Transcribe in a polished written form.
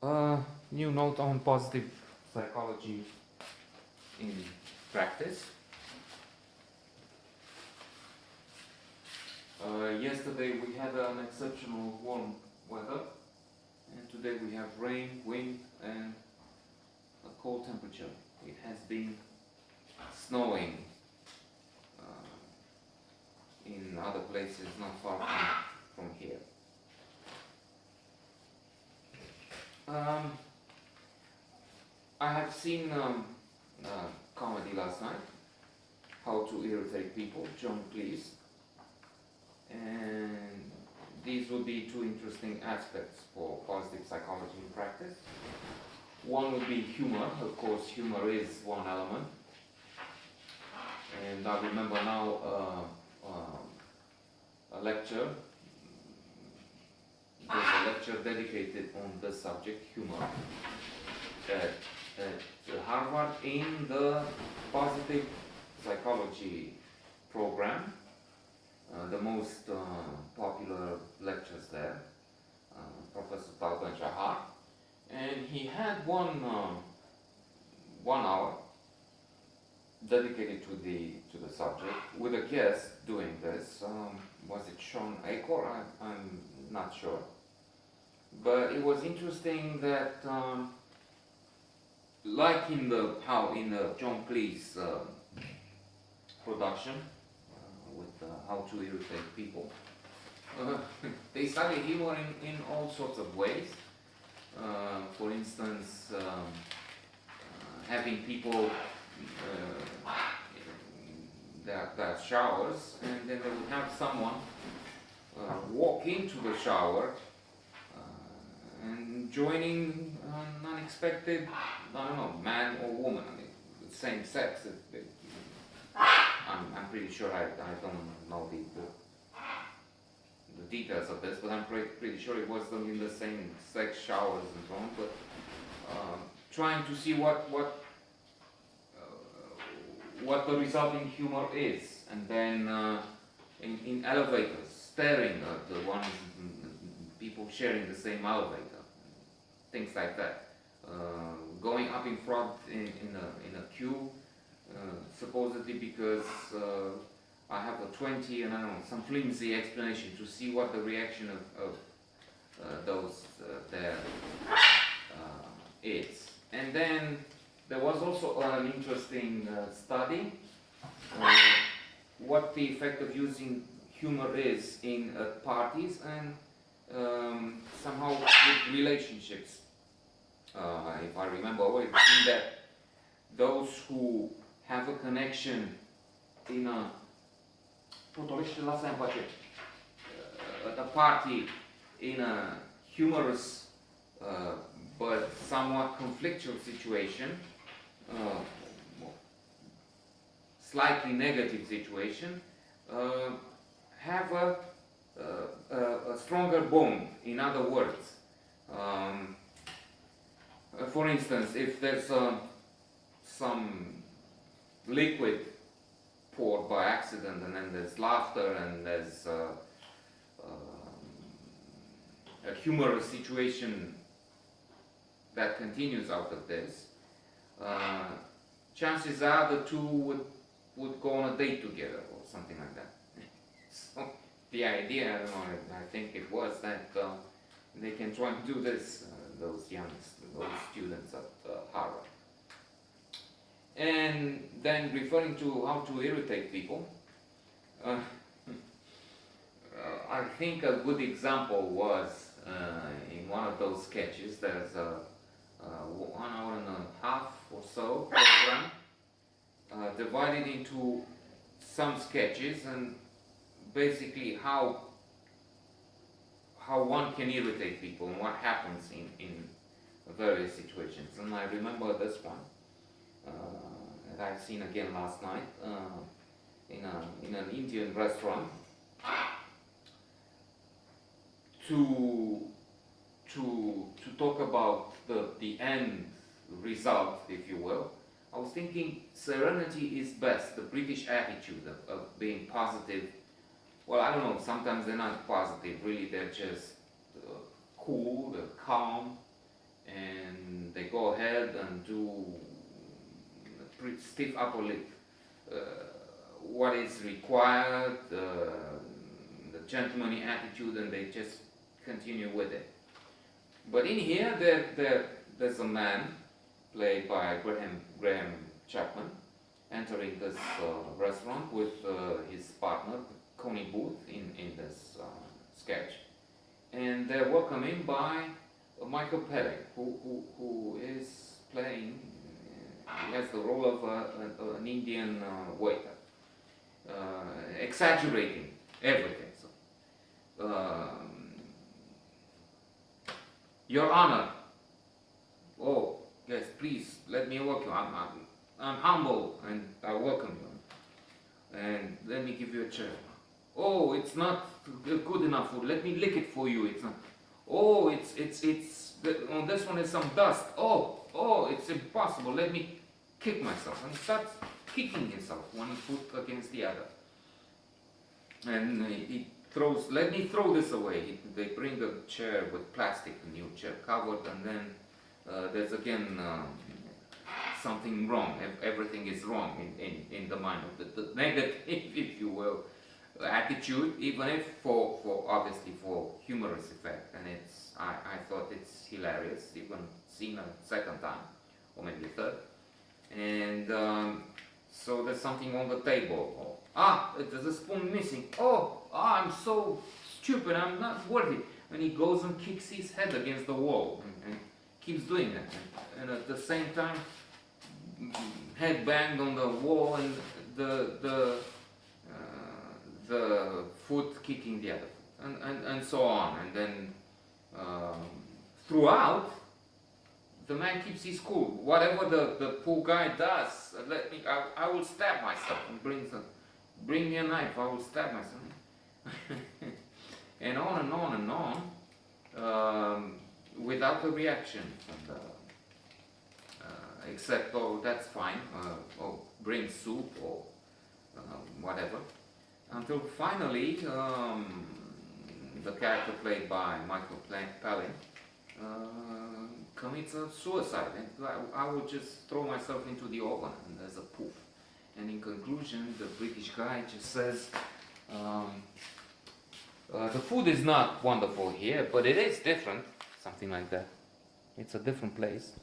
New note on positive psychology in practice. Yesterday we had an exceptional warm weather, and today we have rain, wind, and a cold temperature. It has been snowing in other places not far from here. I have seen comedy last night, How to Irritate People, John Cleese, and these would be two interesting aspects for positive psychology in practice. One would be humor. Of course, humor is one element, and I remember now a lecture. There's a lecture dedicated on the subject, humor, at Harvard in the positive psychology program, the most popular lectures there, Professor Tal Ben-Shahar, and he had one hour dedicated to the subject with a guest doing this. Was it Sean Acor? I'm not sure. But it was interesting that, like in the John Cleese production with How to Irritate People, they study humor in all sorts of ways. For instance, having people that showers, and then they would have someone walk into the shower and joining an unexpected, I don't know, man or woman, I mean, the same sex. I'm pretty sure I don't know the details of this, but I'm pretty sure it was them in the same sex showers and so on. But trying to see what the resulting humor is, and then in elevators, staring at the ones, people sharing the same elevator, things like that. Going up in front in a queue, supposedly because I have a 20 and I don't know, some flimsy explanation to see what the reaction of those there is. And then there was also an interesting study, what the effect of using humor is in parties and somehow with relationships. If I remember well, it seemed that those who have a connection in a at a party in a humorous but somewhat conflictual situation, slightly negative situation, have a stronger bond. In other words, for instance, if there's some liquid poured by accident, and then there's laughter and there's a humorous situation that continues out of this, chances are the two would go on a date together or something like that. So the idea, I don't know, I think it was that they can try and do this, those students at Harvard. And then referring to how to irritate people, I think a good example was in one of those sketches. There's a 1 hour and a half or so program divided into some sketches, and basically how one can irritate people and what happens in various situations. And I remember this one that I've seen again last night in an Indian restaurant. To talk about the end result, if you will, I was thinking serenity is best, the British attitude of being positive. Well, I don't know, sometimes they're not positive, really, they're just cool, they're calm, to stiff upper lip. What is required, the gentlemanly attitude, and they just continue with it. But in here, there's a man played by Graham Chapman entering this restaurant with his partner Connie Booth in this sketch, and they're welcomed in by Michael Pelling, who is playing. He has the role of an Indian waiter, exaggerating everything. So, Your Honor, oh yes, please let me welcome you. I'm humble and I welcome you. And let me give you a chair. Oh, it's not good enough food. Let me lick it for you. It's not. Oh, it's on this one is some dust. Oh, it's impossible. Let me kick myself. And he starts kicking himself, one foot against the other. And he throws, let me throw this away. They bring a chair with plastic, a new chair covered, and then there's again something wrong. Everything is wrong in the mind of the negative, if you will, attitude, even if for obviously for humorous effect. And I thought it's hilarious, even seen a second time, or maybe a third. And so there's something on the table. There's a spoon missing. I'm so stupid, I'm not worthy. And he goes and kicks his head against the wall and keeps doing that. And at the same time, head banged on the wall and the foot kicking the other foot, and so on. And then throughout, the man keeps his cool. Whatever the poor guy does, I will stab myself. And bring me a knife, I will stab myself. And on and on and on, without a reaction from the, except, that's fine, bring soup or whatever. Until finally, the character played by Michael Palin commits a suicide, and I would just throw myself into the oven, and there's a poof. And in conclusion, the British guy just says, the food is not wonderful here, but it is different, something like that. It's a different place.